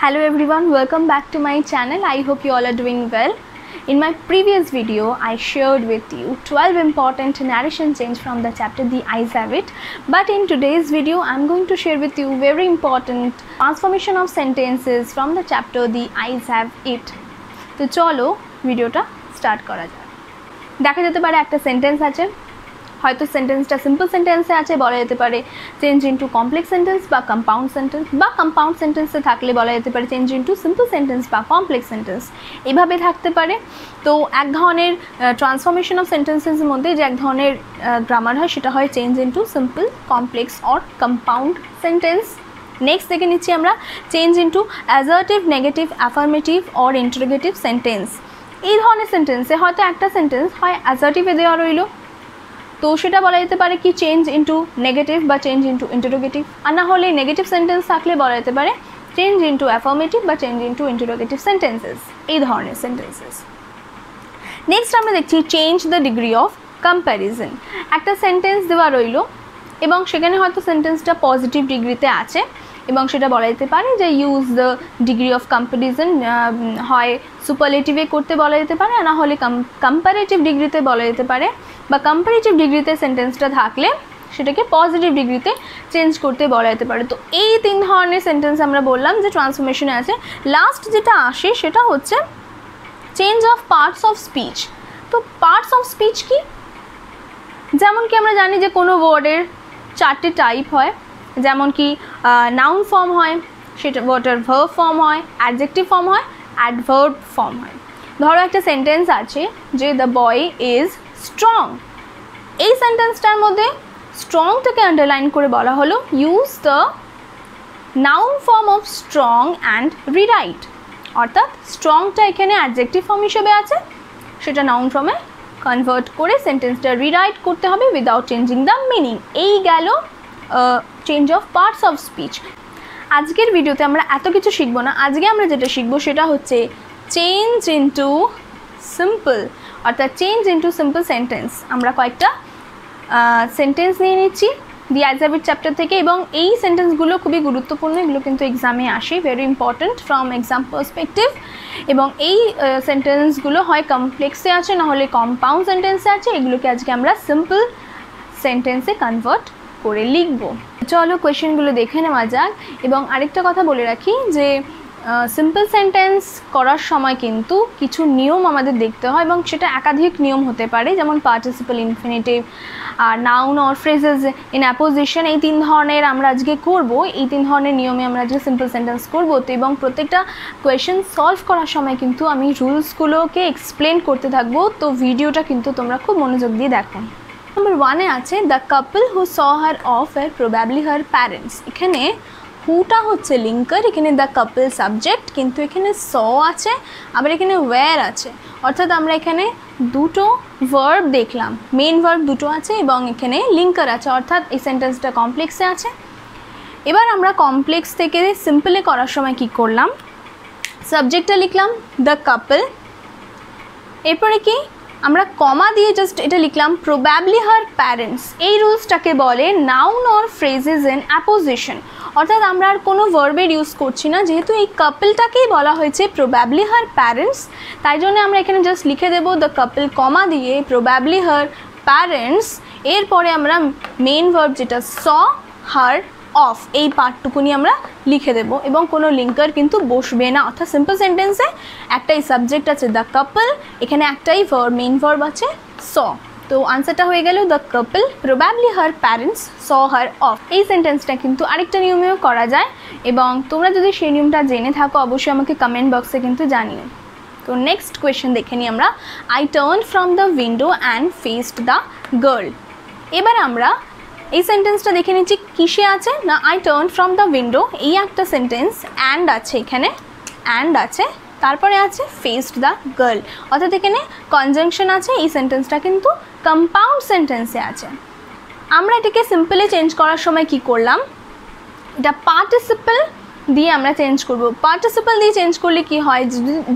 Hello everyone, welcome back to my channel. I hope you all are doing well. In my previous video, I shared with you 12 important narration change from the chapter The Eyes Have It. But in today's video, I'm going to share with you very important transformation of sentences from the chapter The Eyes Have It. তো চলো ভিডিওটা start করা যাক। দেখা যেতে পারে একটা sentence আছে, হয়তো সেন্টেন্সটা সিম্পল সেন্টেন্সে আছে, বলা যেতে পারে চেঞ্জ ইনটু কমপ্লেক্স সেন্টেন্স বা কম্পাউন্ড সেন্টেন্স, বা কম্পাউন্ড সেন্টেন্সে থাকলে বলা যেতে পারে চেঞ্জ ইনটু সিম্পল সেন্টেন্স বা কমপ্লেক্স সেন্টেন্স, এভাবে থাকতে পারে। তো এক ধরনের ট্রান্সফরমেশন অফ সেন্টেন্সেসের মধ্যে যে এক ধরনের গ্রামার হয় সেটা হয় change into simple, complex or compound sentence. Next দেখে নিচ্ছি আমরা change into assertive, negative, affirmative or interrogative sentence. এই ধরনের সেন্টেন্সে হয়তো একটা সেন্টেন্স হয় অ্যাসার্টিভে দেওয়া রইল, তো সেটা বলা যেতে পারে কি চেঞ্জ ইনটু নেগেটিভ বা চেঞ্জ ইনটু ইন্টারোগেটিভ, আর না হলে নেগেটিভ সেন্টেন্স থাকলে বলা যেতে পারে চেঞ্জ ইনটু অ্যাফার্মেটিভ বা চেঞ্জ ইনটু ইন্টারোগেটিভ সেন্টেন্সেস, এই ধরনের সেন্টেন্সেস। নেক্সট আমরা দেখছি change the degree of comparison. একটা সেন্টেন্স দেওয়া রইল এবং সেখানে হয়তো সেন্টেন্সটা পজিটিভ ডিগ্রিতে আছে এবং সেটা বলা যেতে পারে যে use the degree of comparison, হয় সুপারলেটিভে করতে বলা যেতে পারে, আর না হলে কম্পারেটিভ ডিগ্রিতে বলা যেতে পারে, বা কম্পারেটিভ ডিগ্রিতে সেন্টেন্সটা থাকলে সেটাকে পজিটিভ ডিগ্রিতে চেঞ্জ করতে বলা যেতে পারে। তো এই তিন ধরনের সেন্টেন্স আমরা বললাম যে ট্রান্সফরমেশনে আছে। লাস্ট যেটা আসে সেটা হচ্ছে change of parts of speech. তো পার্টস অফ স্পিচ কি? যেমন কি আমরা জানি যে কোনো ওয়ার্ডের চারটে টাইপ হয়, যেমন কি নাউন ফর্ম হয়, সেটা ওয়ার্ডের ভার্ব ফর্ম হয়, অ্যাডজেক্টিভ ফর্ম হয়, অ্যাডভার্ব ফর্ম হয়। ধরো একটা সেন্টেন্স আছে যে দ্য বয় ইজ স্ট্রং। এই সেন্টেন্সটার মধ্যে স্ট্রংটাকে আন্ডারলাইন করে বলা হলো use the noun form of strong and rewrite, অর্থাৎ স্ট্রংটা এখানে অ্যাডজেক্টিভ ফর্ম হিসেবে আছে, সেটা নাউন ফর্মে কনভার্ট করে সেন্টেন্সটা রিরাইট করতে হবে উইদাউট চেঞ্জিং দ্য মিনিং। এই গেল change of parts of speech. আজকের ভিডিওতে আমরা এত কিছু শিখবো না, আজকে আমরা যেটা শিখবো সেটা হচ্ছে চেঞ্জ ইনটু সিম্পল, অর্থাৎ চেঞ্জ ইনটু সিম্পল সেন্টেন্স। আমরা কয়েকটা সেন্টেন্স নিয়ে নিচ্ছি দি আইজ হ্যাভ ইট চ্যাপ্টার থেকে, এবং এই সেন্টেন্সগুলো খুবই গুরুত্বপূর্ণ, এগুলো কিন্তু এক্সামে আসে, very important from exam perspective. এবং এই সেন্টেন্সগুলো হয় কমপ্লেক্সে আছে, না হলে কম্পাউন্ড সেন্টেন্সে আছে, এগুলোকে আজকে আমরা সিম্পল সেন্টেন্সে কনভার্ট করে লিখব। চলো কোয়েশ্চেনগুলো দেখে নেওয়া যাক। এবং আরেকটা কথা বলে রাখি যে সিম্পল সেন্টেন্স করার সময় কিন্তু কিছু নিয়ম আমাদের দেখতে হয়, এবং সেটা একাধিক নিয়ম হতে পারে, যেমন পার্টিসিপল ইনফিনিটিভ আর noun or phrases in apposition. এই তিন ধরনের আমরা আজকে করব, এই তিন ধরনের নিয়মে আমরা আজকে সিম্পল সেন্টেন্স করবো। তো এবং প্রত্যেকটা কোয়েশ্চেন সলভ করার সময় কিন্তু আমি রুলসগুলোকে এক্সপ্লেন করতে থাকবো, তো ভিডিওটা কিন্তু তোমরা খুব মনোযোগ দিয়ে দেখো। নাম্বার 1-এ আছে the couple who saw her off আর প্রবাবলি হার প্যারেন্টস। এখানে হুটা হচ্ছে লিঙ্কার, এখানে দ্য কাপল সাবজেক্ট, কিন্তু এখানে স আছে, আবার এখানে ওয়্যার আছে, অর্থাৎ আমরা এখানে দুটো ভার্ব দেখলাম, মেন ভার্ব দুটো আছে এবং এখানে লিঙ্কার আছে, অর্থাৎ এই সেন্টেন্সটা কমপ্লেক্সে আছে। এবার আমরা কমপ্লেক্স থেকে সিম্পলে করার সময় কি করলাম, সাবজেক্টটা লিখলাম দ্য কাপল, এরপরে কি আমরা কমা দিয়ে জাস্ট এটা লিখলাম প্রবাবলি হার প্যারেন্টস। এই রুলসটাকে বলে noun or phrases in apposition, অর্থাৎ আমরা আর কোনো ভার্বের ইউজ করছি না, যেহেতু এই কাপলটাকেই বলা হয়েছে প্রবাবলি হার প্যারেন্টস, তাই জন্য আমরা এখানে জাস্ট লিখে দেবো দ্য কাপল কমা দিয়ে প্রবাবলি হার প্যারেন্টস। এরপরে আমরা মেন ভার্ব যেটা স হার অফ, এই পার্টটুকুনি আমরা লিখে দেবো এবং কোনো লিঙ্কার কিন্তু বসবে না, অর্থাৎ সিম্পল সেন্টেন্সে একটাই সাবজেক্ট আছে দ্য কাপল, এখানে একটাই ভার্ব, মেন ভার্ব আছে স। তো আনসারটা হয়ে গেল the couple probably her parents saw her of. এই সেন্টেন্সটা কিন্তু আরেকটা নিয়মেও করা যায়, এবং তোমরা যদি সেই নিয়মটা জেনে থাকো অবশ্যই আমাকে কমেন্ট বক্সে কিন্তু জানিও। তো নেক্সট কোয়েশ্চেন দেখে নিই আমরা, I turn from the window and faced the girl. এবার আমরা এই সেন্টেন্সটা দেখে নিচ্ছি কিসে আছে না, I turn from the window, এই একটা সেন্টেন্স, অ্যান্ড আছে, এখানে অ্যান্ড আছে, তারপরে আছে ফেসড দ্য গার্ল, অর্থাৎ এখানে কনজাংশন আছে। এই সেন্টেন্সটা কিন্তু কম্পাউন্ড সেন্টেন্সে আছে। আমরা এটাকে সিম্পলে চেঞ্জ করার সময় কি করলাম, এটা পার্টিসিপল দিয়ে আমরা চেঞ্জ করব। পার্টিসিপল দিয়ে চেঞ্জ করলে কি হয়,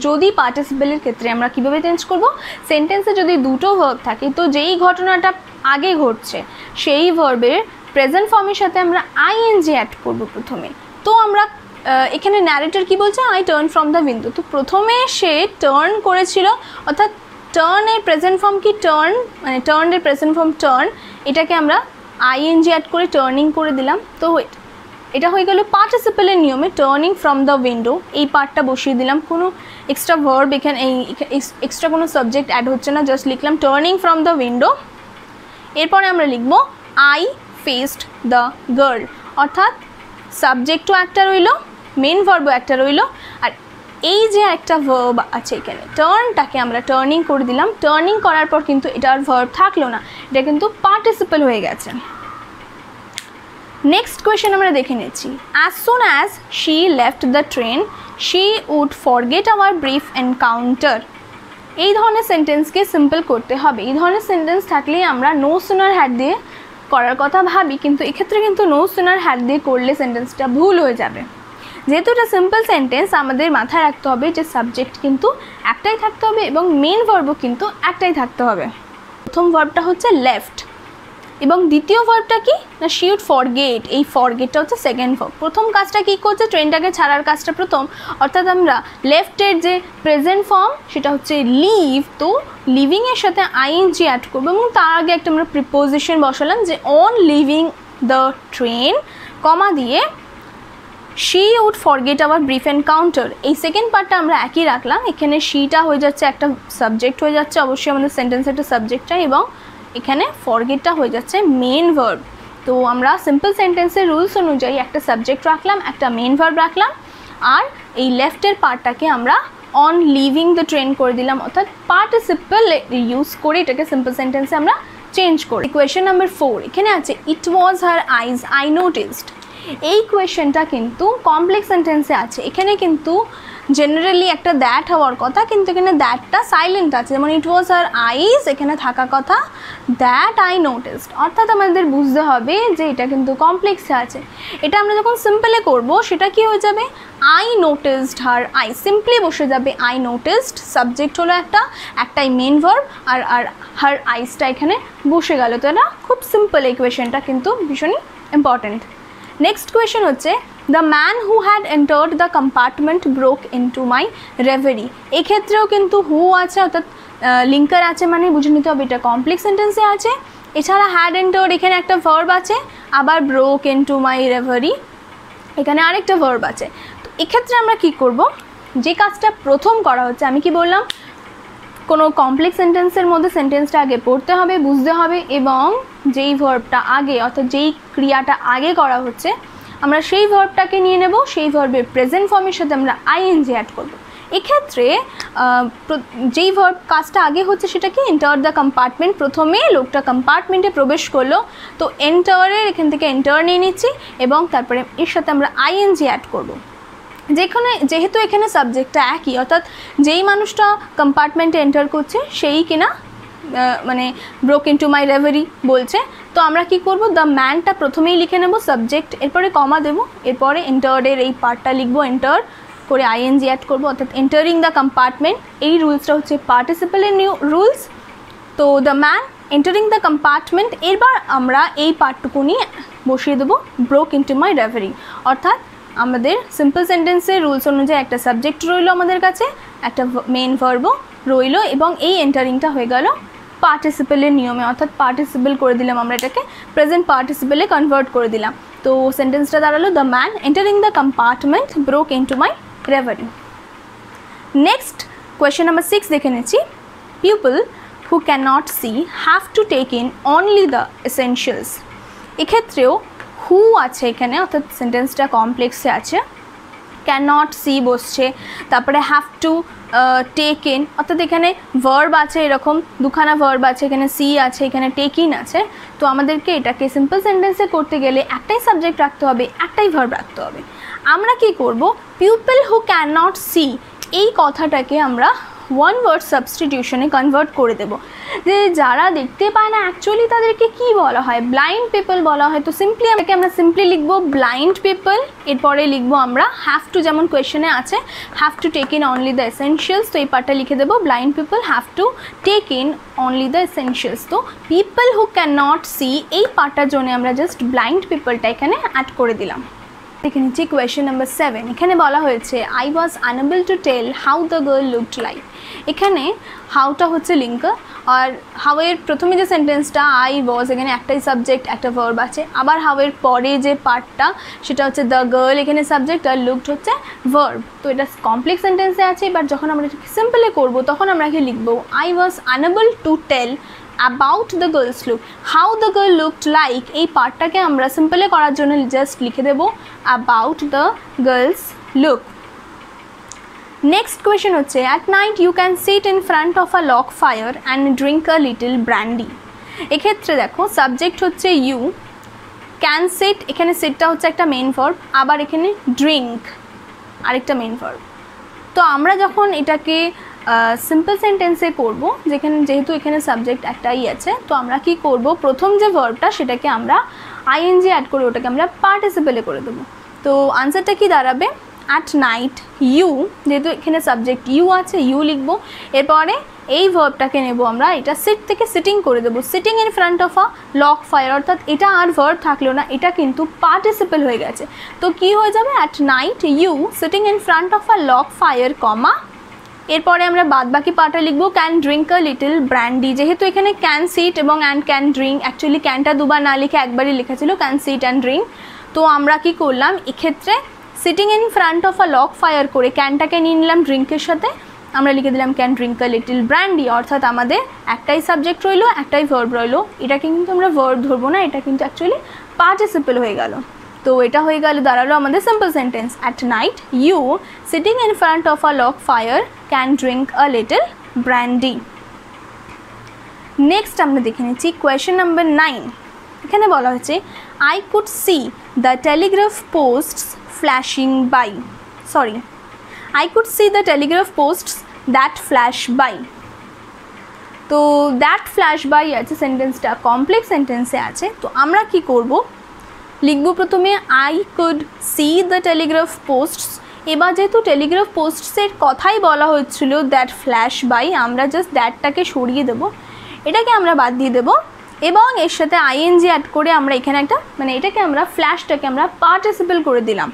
যদি পার্টিসিপলের ক্ষেত্রে আমরা কিভাবে চেঞ্জ করব, সেন্টেন্সে যদি দুটো ভার্ব থাকে তো যেই ঘটনাটা আগে ঘটছে সেই ভার্বের প্রেজেন্ট ফর্মের সাথে আমরা আইএনজি অ্যাড করব প্রথমে। তো আমরা এখানে ন্যারেটর কি বলছে, I turn from the window. তো প্রথমে সে টার্ন করেছিল, অর্থাৎ টার্নের প্রেজেন্ট ফর্ম কি টার্ন, মানে টার্নের প্রেজেন্ট ফর্ম টার্ন, এটাকে আমরা আইএনজি অ্যাড করে টার্নিং করে দিলাম। তো এটা হয়ে গেল পার্টিসিপেলের নিয়মে টার্নিং ফ্রম দ্য উইন্ডো, এই পার্টটা বসিয়ে দিলাম। কোনো এক্সট্রা ভার্ব এখানে এক্সট্রা কোনো সাবজেক্ট অ্যাড হচ্ছে না, জাস্ট লিখলাম টার্নিং ফ্রম দ্য উইন্ডো। এরপরে আমরা লিখব আই ফেসড দ্য গার্ল, অর্থাৎ সাবজেক্টও একটা রইল, মেন ভার্বও একটা রইল, আর এই যে একটা ভার্ব আছে এখানে টার্নটাকে আমরা টার্নিং করে দিলাম। টার্নিং করার পর কিন্তু এটা আর ভার্ব থাকলো না, এটা কিন্তু পার্টিসিপল হয়ে গেছে। নেক্সট কোয়েশ্চেন আমরা দেখে নিচ্ছি, as soon as she left the train she would forget our brief encounter. এই ধরনের সেন্টেন্সকে সিম্পল করতে হবে। এই ধরনের সেন্টেন্স থাকলেই আমরা নো সুনার হ্যাড দিয়ে করার কথা ভাবি, কিন্তু এক্ষেত্রে কিন্তু নো সুনার হ্যাড দিয়ে করলে সেন্টেন্সটা ভুল হয়ে যাবে। যেহেতু এটা সিম্পল সেন্টেন্স, আমাদের মাথায় রাখতে হবে যে সাবজেক্ট কিন্তু একটাই থাকতে হবে এবং মেন ভার্বও কিন্তু একটাই থাকতে হবে। প্রথম ভার্বটা হচ্ছে লেফট এবং দ্বিতীয় ভার্বটা কি না শি উড ফরগেট, এই ফরগেটটা হচ্ছে সেকেন্ড ভার্ব। প্রথম কাজটা কী করছে, ট্রেনটাকে ছাড়ার কাজটা প্রথম, অর্থাৎ আমরা লেফটের যে প্রেজেন্ট ফর্ম সেটা হচ্ছে লিভ, তো লিভিংয়ের সাথে আইএনজি অ্যাড করবো এবং তার আগে একটা আমরা প্রিপোজিশন বসালাম যে on leaving the train comma দিয়ে she would forget our brief encounter. এই সেকেন্ড পার্টটা আমরা একই রাখলাম, এখানে শিটা হয়ে যাচ্ছে একটা সাবজেক্ট হয়ে যাচ্ছে, অবশ্যই আমাদের সেন্টেন্সের একটা সাবজেক্ট চাই, এবং এখানে ফরগেটটা হয়ে যাচ্ছে মেন ভার্ব। তো আমরা সিম্পল সেন্টেন্সের রুলস অনুযায়ী একটা সাবজেক্ট রাখলাম, একটা মেন ভার্ব রাখলাম, আর এই লেফটের পার্টটাকে আমরা অন লিভিং দ্য ট্রেন করে দিলাম, অর্থাৎ পার্টিসিপল ইউজ করে এটাকে সিম্পল সেন্টেন্সে আমরা চেঞ্জ করি। কোয়েশ্চেন নাম্বার 4 এখানে আছে, ইট ওয়াজ হার আইজ আই নোটিসড। এই কোয়েশ্চেনটা কিন্তু কমপ্লেক্স সেন্টেন্সে আছে, এখানে কিন্তু জেনারেলি একটা দ্যাট হওয়ার কথা, কিন্তু এখানে দ্যাটটা সাইলেন্ট আছে, যেমন ইট ওয়াজ হার আইজ এখানে থাকা কথা দ্যাট আই নোটিসড, অর্থাৎ আমাদের বুঝতে হবে যে এটা কিন্তু কমপ্লেক্সে আছে। এটা আমরা যখন সিম্পলে করব সেটা কি হয়ে যাবে, I noticed her I, simply বসে যাবে আই নোটিসড, সাবজেক্ট হলো একটাই মেন ভার্ব, আর হার আইসটা এখানে বসে গেল। তো এটা খুব সিম্পল, এই কোয়েশ্চেনটা কিন্তু ভীষণই ইম্পর্টেন্ট। নেক্সট কোয়েশ্চেন হচ্ছে, the man who had entered the compartment broke into my reverie. এক্ষেত্রেও কিন্তু হু আছে, অর্থাৎ লিঙ্কার আছে, মানে বুঝে নিতে হবে এটা কমপ্লেক্স সেন্টেন্সে আছে। এছাড়া হ্যাড এন্টার্ড এখানে একটা ভার্ব আছে, আবার ব্রোক ইনটু মাই রেভারি এখানে আরেকটা ভার্ব আছে। তো এক্ষেত্রে আমরা কি করব, যে কাজটা প্রথম করা হচ্ছে, আমি কি বললাম, কোনো কমপ্লেক্স সেন্টেন্সের মধ্যে সেন্টেন্সটা আগে পড়তে হবে, বুঝতে হবে, এবং যেই ভার্বটা আগে, অর্থাৎ যেই ক্রিয়াটা আগে করা হচ্ছে আমরা সেই ভার্বটাকে নিয়ে নেব, সেই ভার্বের প্রেজেন্ট ফর্মের সাথে আমরা আইএনজি অ্যাড করব। এক্ষেত্রে যেই ভার্ব কাজটা আগে হচ্ছে সেটা কি, এন্টার দ্য কম্পার্টমেন্ট, প্রথমে লোকটা কম্পার্টমেন্টে প্রবেশ করলো, তো এন্টারের এখান থেকে এন্টার নিয়ে নিচ্ছি এবং তারপরে এর সাথে আমরা আইএনজি অ্যাড করব। যেহেতু এখানে সাবজেক্টটা একই, অর্থাৎ যেই মানুষটা কম্পার্টমেন্টে এন্টার করছে সেই কিনা মানে ব্রোক ইনটু মাই রেভারি বলছে, তো আমরা কি করব, দ্য ম্যানটা প্রথমেই লিখে নেব সাবজেক্ট, এরপরে কমা দেব, এরপরে এন্টার্ডের এই পার্টটা লিখবো, এন্টার করে আইএনজি অ্যাড করবো, অর্থাৎ এন্টারিং দ্য কম্পার্টমেন্ট। এই রুলসটা হচ্ছে পার্টিসিপেলের নিউ রুলস। তো the man entering the compartment, এরপর আমরা এই পার্টটুকু নিয়ে বসিয়ে দেবো ব্রোক ইনটু মাই রেভারি, অর্থাৎ আমাদের সিম্পল সেন্টেন্সের রুলস অনুযায়ী একটা সাবজেক্ট রইলো আমাদের কাছে, একটা মেন ভার্বও রইলো, এবং এই এন্টারিংটা হয়ে গেল পার্টিসিপেলের নিয়মে, অর্থাৎ পার্টিসিপেল করে দিলাম আমরা এটাকে, প্রেজেন্ট পার্টিসিপেলে কনভার্ট করে দিলাম। তো সেন্টেন্সটা দাঁড়ালো, the man entering the compartment broke into my reverie. Next question number 6 দেখে নিচ্ছি, people who can not see have to take in only the essentials. এক্ষেত্রেও হু আছে এখানে, অর্থাৎ সেন্টেন্সটা কমপ্লেক্সে আছে, ক্যান নট সি বসছে, তারপরে হ্যাভ টু টেক ইন, অর্থাৎ এখানে ভার্ব আছে, এরকম দুখানা ভার্ব আছে, এখানে সি আছে, এখানে টেক ইন আছে। তো আমাদেরকে এটাকে সিম্পল সেন্টেন্সে করতে গেলে একটাই সাবজেক্ট রাখতে হবে, একটাই ভার্ব রাখতে হবে। আমরা কি করব, people who can not see এই কথাটাকে আমরা ওয়ান ওয়ার্ড সাবস্টিটিউশনে কনভার্ট করে দেব, যে যারা দেখতে পায় না অ্যাকচুয়ালি তাদেরকে কি বলা হয়, ব্লাইন্ড পিপল বলা হয়। তো সিম্পলি আমরা সিম্পলি লিখব ব্লাইন্ড পিপল, এরপরে লিখব আমরা হ্যাভ টু, যেমন কোয়েশ্চেনে আছে have to take in only the essentials, তো এই পার্টটা লিখে দেবো blind people have to take in only the essentials. তো people who can not see এই পার্টটার জন্য আমরা জাস্ট ব্লাইন্ড পিপলটা এখানে অ্যাড করে দিলাম। দেখে নিচ্ছি কোয়েশ্চেন নাম্বার 7। এখানে বলা হয়েছে I was unable to tell how the girl looked like. এখানে হাউটা হচ্ছে লিঙ্কার, আর হাউয়ের প্রথমে যে সেন্টেন্সটা আই ওয়াজ, এখানে একটাই সাবজেক্ট একটা ভার্ব আছে। আবার হাউয়ের পরে যে পার্টটা সেটা হচ্ছে দ্য গার্ল, এখানে সাবজেক্ট, আর লুকড হচ্ছে ভার্ব। তো এটা কমপ্লেক্স সেন্টেন্সে আছে। এবার যখন আমরা এটাকে সিম্পলে করবো তখন আমরা কি লিখবো, I was unable to tell about the girl's look, how the girl looked like। এই পার্টটাকে আমরা সিম্পলে করার জন্য জাস্ট লিখে দেব about the girl's look। Next question হচ্ছে at night you can sit in front of a log fire and drink a little brandy। এক্ষেত্রে দেখো subject হচ্ছে you, can sit, এখানে সিটটা হচ্ছে একটা মেইন ভার্ব, আবার এখানে ড্রিঙ্ক আরেকটা মেইন ভার্ব। তো আমরা যখন এটাকে সিম্পল সেন্টেন্সে করব, যেহেতু এখানে সাবজেক্ট একটাই আছে, তো আমরা কি করব, প্রথম যে ভার্বটা সেটাকে আমরা আইএনজি অ্যাড করে ওটাকে আমরা পার্টিসিপেলে করে দেবো। তো আনসারটা কি দাঁড়াবে, অ্যাট নাইট ইউ, যেহেতু এখানে সাবজেক্ট ইউ আছে ইউ লিখবো। এরপরে এই ভার্বটাকে নেব আমরা, এটা সিট থেকে সিটিং করে দেবো, sitting in front of a log fire, অর্থাৎ এটা আর ভার্ব থাকলো না, এটা কিন্তু পার্টিসিপেল হয়ে গেছে। তো কি হয়ে যাবে, at night you sitting in front of a log fire comma, এরপরে আমরা বাদ বাকি পার্টটা লিখবো can drink a little brandy. যেহেতু এখানে ক্যান সিট এবং অ্যান্ড ক্যান ড্রিঙ্ক, অ্যাকচুয়ালি ক্যানটা দুবার না লিখে একবারই লেখা ছিল ক্যান সিট অ্যান্ড ড্রিঙ্ক। তো আমরা কি করলাম, এক্ষেত্রে sitting in front of a log fire করে ক্যানটাকে নিয়ে নিলাম ড্রিঙ্কের সাথে, আমরা লিখে দিলাম can drink a little brandy, অর্থাৎ আমাদের একটাই সাবজেক্ট রইলো একটাই ভার্ব রইলো। এটাকে কিন্তু আমরা ভার্ব ধরবো না, এটা কিন্তু অ্যাকচুয়ালি পার্টিসিপেল হয়ে গেল। তো এটা হয়ে গেল, দাঁড়ালো আমাদের simple sentence, at night you sitting in front of a log fire can drink a little brandy. Next আমরা দেখে নিচ্ছি কোয়েশ্চেন নাম্বার 9। এখানে বলা হয়েছে I could see the telegraph posts flashing by, sorry I could see the telegraph posts that flash by। তো that flash by আছে, সেন্টেন্সটা complex সেন্টেন্সে আছে। তো আমরা কি করব, লিখব প্রথমে I could see the telegraph posts। এবার যেহেতু টেলিগ্রাফ পোস্টসের কথাই বলা হচ্ছিল দ্যাট ফ্ল্যাশ বাই, আমরা জাস্ট দ্যাটটাকে সরিয়ে দেব, এটাকে আমরা বাদ দিয়ে দেব এবং এর সাথে আইএনজি অ্যাড করে আমরা এখানে একটা এটাকে আমরা ফ্ল্যাশটাকে আমরা পার্টিসিপেল করে দিলাম,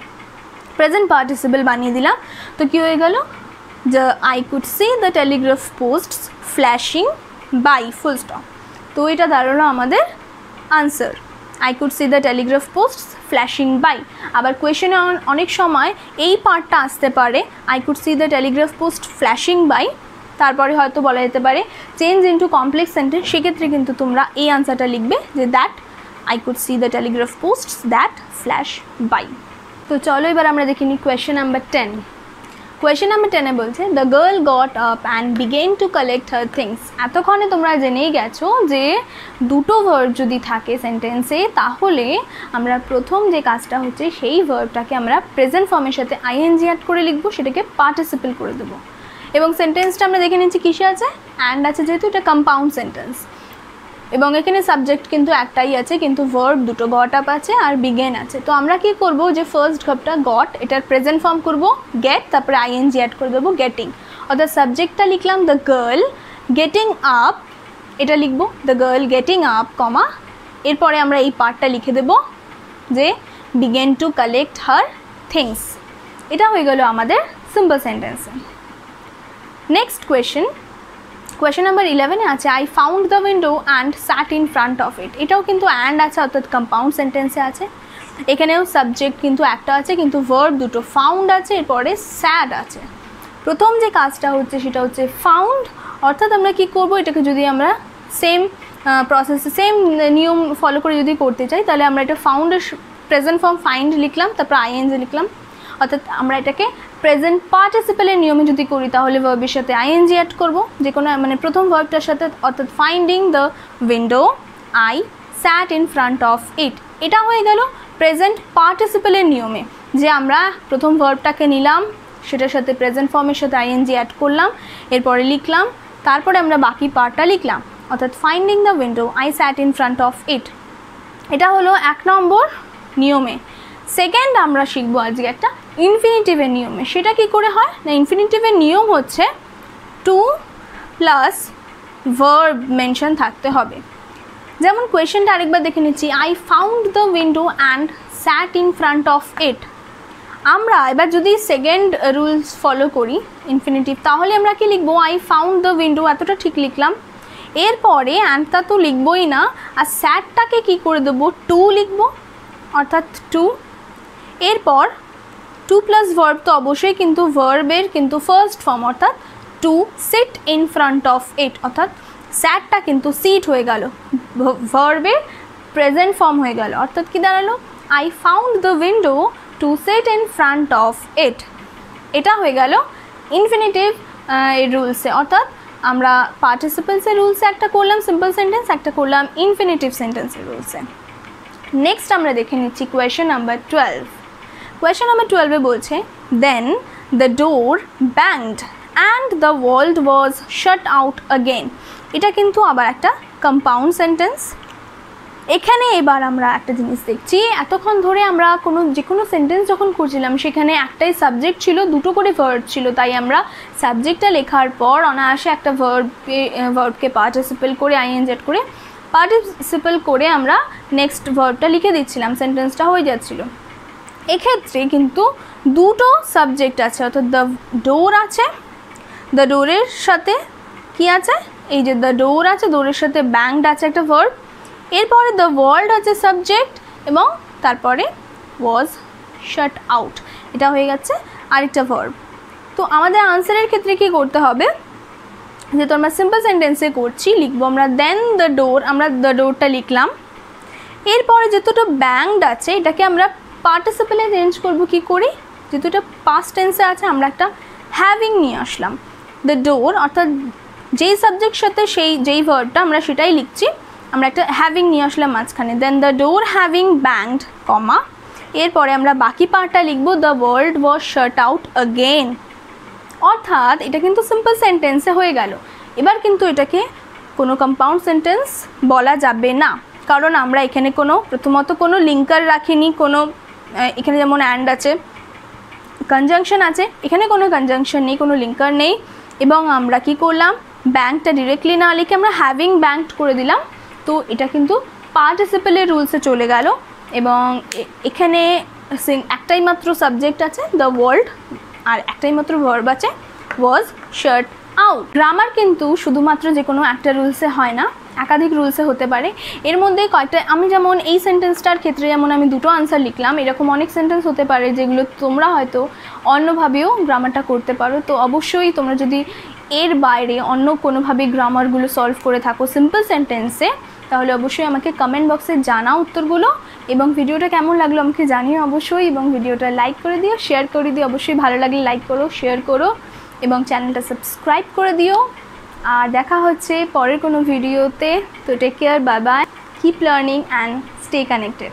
প্রেজেন্ট পার্টিসিপেল বানিয়ে দিলাম। তো কী হয়ে গেল, যে I could see the telegraph posts flashing by, full stop. তো এটা দাঁড়ালো আমাদের answer, I could see the telegraph posts flashing by. আবার কোয়েশনে অনেক সময় এই পার্টটা আসতে পারে, I could see the telegraph post flashing by, তারপরে হয়তো বলা যেতে পারে চেঞ্জ ইন্টু কমপ্লেক্স সেন্টেন্স। সেক্ষেত্রে কিন্তু তোমরা এই আনসারটা লিখবে যে that I could see the telegraph posts that flash by. তো চলো এবার আমরা দেখে নিই কোয়েশ্চেন নাম্বার 10। কোয়েশ্চেন নাম্বার 10-এ বলছে the girl got up and began to collect her things. এতক্ষণে তোমরা জেনেই গেছো যে দুটো ভার্ব যদি থাকে সেন্টেন্সে তাহলে আমরা প্রথম যে কাজটা হচ্ছে সেই ভার্বটাকে আমরা প্রেজেন্ট ফর্মের সাথে আইএনজি অ্যাড করে লিখবো, সেটাকে পার্টিসিপেল করে দেবো। এবং সেন্টেন্সটা আমরা দেখে নিচ্ছি কিসে আছে, অ্যান্ড আছে, যেহেতু এটা কম্পাউন্ড সেন্টেন্স এবং এখানে সাবজেক্ট কিন্তু একটাই আছে কিন্তু ভার্ব দুটো, গট আপ আছে আর বিগেন আছে। তো আমরা কি করব, যে ফার্স্ট ভার্বটা গট, এটার প্রেজেন্ট ফর্ম করব গেট, তারপরে আইএনজি অ্যাড করে দেবো গেটিং, অর্থাৎ সাবজেক্টটা লিখলাম দ্য গার্ল গেটিং আপ, এটা লিখবো the girl getting up comma, এরপরে আমরা এই পার্টটা লিখে দেব যে begin to collect her things. এটা হয়ে গেল আমাদের সিম্পল সেন্টেন্সে। নেক্সট কোয়েশ্চেন নাম্বার 11-এ আছে I found the window and sat in front of it. এটাও কিন্তু অ্যান্ড আছে, অর্থাৎ কম্পাউন্ড সেন্টেন্সে আছে। এখানেও সাবজেক্ট কিন্তু একটা আছে কিন্তু ভার্ব দুটো, ফাউন্ড আছে এরপরে স্যাট আছে। প্রথম যে কাজটা হচ্ছে সেটা হচ্ছে ফাউন্ড, অর্থাৎ আমরা কি করব, এটাকে যদি আমরা সেম প্রসেসে সেম নিয়ম ফলো করে যদি করতে চাই তাহলে আমরা এটা ফাউন্ডের প্রেজেন্ট ফর্ম ফাইন্ড লিখলাম, তারপর আইএনজি লিখলাম, অর্থাৎ আমরা এটাকে প্রেজেন্ট পার্টিসিপেলের নিয়মে যদি করি তাহলে ভার্বের সাথে আইএনজি অ্যাড করব, যে কোনো প্রথম ভার্বটার সাথে, অর্থাৎ finding the window I sat in front of it. এটা হয়ে গেল প্রেজেন্ট পার্টিসিপেলের নিয়মে, যে আমরা প্রথম ভার্বটাকে নিলাম, সেটার সাথে প্রেজেন্ট ফর্মের সাথে আইএনজি অ্যাড করলাম, এরপরে লিখলাম, তারপরে আমরা বাকি পার্টটা লিখলাম, অর্থাৎ finding the window I sat in front of it. এটা হলো 1 নম্বর নিয়মে। সেকেন্ড আমরা শিখবো আজকে একটা ইনফিনিটিভের নিয়মে। সেটা কি করে হয় না, ইনফিনিটিভের নিয়ম হচ্ছে টু প্লাস ভার্ব মেনশন থাকতে হবে। যেমন কোয়েশ্চেনটা আরেকবার দেখে নিচ্ছি, I found the window and sat in front of it. আমরা এবার যদি সেকেন্ড রুলস ফলো করি ইনফিনিটিভ, তাহলে আমরা কি লিখবো? আই ফাউন্ড দ্য উইন্ডো, এতটা ঠিক লিখলাম। এরপরে অ্যান্ডটা তো লিখবই না, আর স্যাটটাকে কী করে দেবো? টু লিখবো, অর্থাৎ টু। এরপর টু প্লাস ভার্ব তো অবশ্যই, কিন্তু ভার্বের কিন্তু ফার্স্ট ফর্ম, অর্থাৎ to sit in front of it, অর্থাৎ স্যাটটা কিন্তু সিট হয়ে গেল, ভার্বের প্রেজেন্ট ফর্ম হয়ে গেল, অর্থাৎ কি দাঁড়ালো? I found the window to sit in front of it. এটা হয়ে গেল ইনফিনিটিভ রুলসে, অর্থাৎ আমরা পার্টিসিপেলসের রুলসে একটা করলাম সিম্পল সেন্টেন্স, একটা করলাম ইনফিনিটিভ সেন্টেন্সের রুলসে। নেক্সট আমরা দেখে নিচ্ছি কোয়েশ্চেন নাম্বার 12। কোয়েশ্চেন নাম্বার 12-এ বলছে, then the door banged and the world was shut out again. এটা কিন্তু আবার একটা কম্পাউন্ড সেন্টেন্স। এখানে এবার আমরা একটা জিনিস দেখছি, এতক্ষণ ধরে আমরা যে কোনো সেন্টেন্স যখন করছিলাম সেখানে একটাই সাবজেক্ট ছিল, দুটো করে ভার্ব ছিল, তাই আমরা সাবজেক্টটা লেখার পর অনায়াসে একটা ভার্বকে পার্টিসিপেল করে আইএনজেড করে পার্টিসিপেল করে আমরা নেক্সট ভার্বটা লিখে দিচ্ছিলাম, সেন্টেন্সটা হয়ে যাচ্ছিল। এক্ষেত্রে কিন্তু দুটো সাবজেক্ট আছে, অর্থাৎ দ্য ডোর আছে, দ্য ডোরের সাথে কি আছে? এই যে দ্য ডোর আছে, ডোরের সাথে ব্যাংড আছে একটা ভার্ব, এরপরে দ্য ওয়ার্ল্ড আছে সাবজেক্ট, এবং তারপরে ওয়াজ শাট আউট, এটা হয়ে গেছে আরেকটা ভার্ব। তো আমাদের আনসারের ক্ষেত্রে কি করতে হবে? যেহেতু আমরা সিম্পল সেন্টেন্সে করছি, লিখবো আমরা দেন দ্য ডোর, আমরা দ্য ডোরটা লিখলাম। এরপরে যেহেতু ব্যাংড আছে, এটাকে আমরা পার্টিসিপেলে চেঞ্জ করবো কি করি? যেহেতু এটা পাস্ট টেন্সে আছে, আমরা একটা হ্যাভিং নিয়ে আসলাম। দ্য ডোর অর্থাৎ যেই সাবজেক্ট সাথে যেই ভার্বটা আমরা সেটাই লিখছি, আমরা একটা হ্যাভিং নিয়ে আসলাম মাঝখানে। দেন দ্য ডোর হ্যাভিং ব্যাংড, কমা, এরপরে আমরা বাকি পার্টটা লিখবো the world was shut out again. অর্থাৎ এটা কিন্তু সিম্পল সেন্টেন্সে হয়ে গেল। এবার কিন্তু এটাকে কোনো কম্পাউন্ড সেন্টেন্স বলা যাবে না, কারণ আমরা এখানে প্রথমত কোনো লিঙ্কার রাখিনি, এখানে যেমন অ্যান্ড আছে, কনজাংশন আছে, এখানে কোনো কনজাংশন নেই, কোনো লিঙ্কার নেই, এবং আমরা কি করলাম? ব্যাংকটা ডিরেক্টলি না লিখে আমরা হ্যাভিং ব্যাংকড করে দিলাম। তো এটা কিন্তু পার্টিসিপেলের রুলসে চলে গেল, এবং এখানে একটাই মাত্র সাবজেক্ট আছে দ্য ওয়ার্ল্ড, আর একটাই মাত্র ভার্ব আছে ওয়াজ শাট আউট। গ্রামার কিন্তু শুধুমাত্র যে কোনো একটা রুলসে হয় না, একাধিক রুলসে হতে পারে। এর মধ্যে কয়েকটা, আমি যেমন এই সেন্টেন্সটার ক্ষেত্রে যেমন আমি দুটো আনসার লিখলাম, এরকম অনেক সেন্টেন্স হতে পারে যেগুলো তোমরা হয়তো অন্যভাবেও গ্রামারটা করতে পারো। তো অবশ্যই তোমরা যদি এর বাইরে অন্য কোনোভাবে গ্রামারগুলো সলভ করে থাকো সিম্পল সেন্টেন্সে, তাহলে অবশ্যই আমাকে কমেন্ট বক্সে জানাও উত্তরগুলো, এবং ভিডিওটা কেমন লাগলো আমাকে জানিও অবশ্যই, এবং ভিডিওটা লাইক করে দিও, শেয়ার করে দিও, অবশ্যই ভালো লাগলে লাইক করো, শেয়ার করো, এবং চ্যানেলটা সাবস্ক্রাইব করে দিও। আর দেখা হচ্ছে পরের কোনো ভিডিওতে। তো take care, bye bye, keep learning and stay connected.